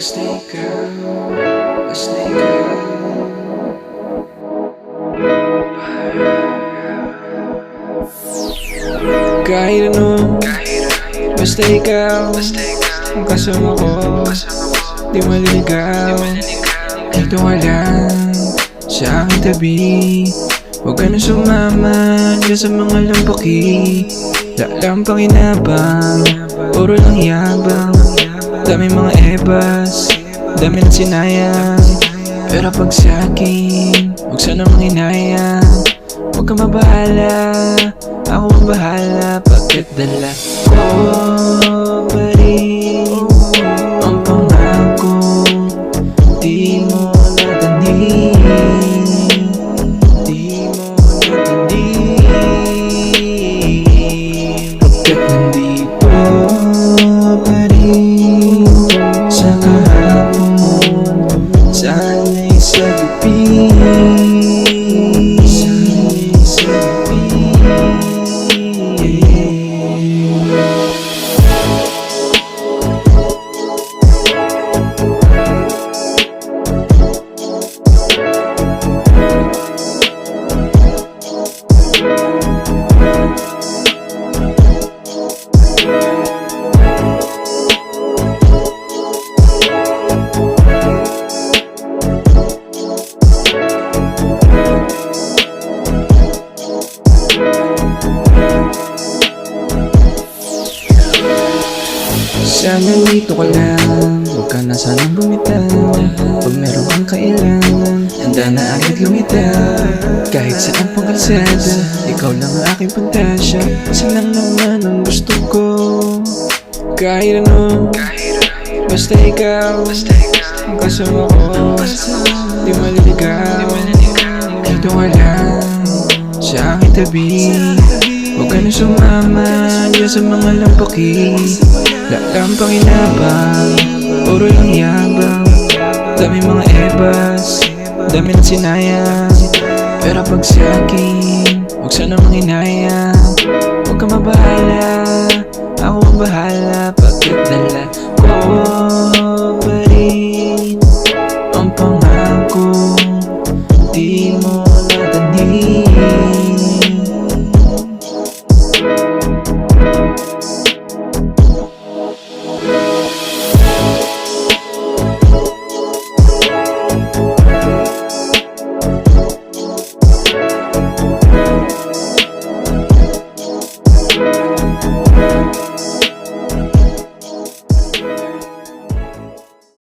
Basta ikaw kahit ano, basta ikaw ang kasama ko, di maliligaw. Dito ka lang sa aking tabi, huwag ka na sumama dyan sa mga lampaki. Lalang panginabang, puro lang yabang. Dami mga ebas, dami na sinayang. Pero pag sa'kin, huwag sana manginayang. Huwag ka mabahala, ako ang bahala. Pagkat dala ko pa rin ang pangako, di mo natanin, di mo natanin. Pagkat nandito pa rin sa kahapon, sana'y sa gabi, sana'y sa gabi. Sana dito ka lang, huwag ka na sanang bumitaw. Pag meron kang kailangan, handa na agad lumitaw. Kahit saan pang kalsada, ikaw lang ang aking pantasya. Silang naman ang gusto ko. Kahit ano, basta ikaw ang kasama ko, di maliligaw. Dito ka lang sa aking tabi, huwag ka na sumama dyan sa mga lampaki. Lalang panginabang, puro lang yabang. Dami mga ebas, dami na sinayang. Pero pag sa'kin, huwag sana manginayang.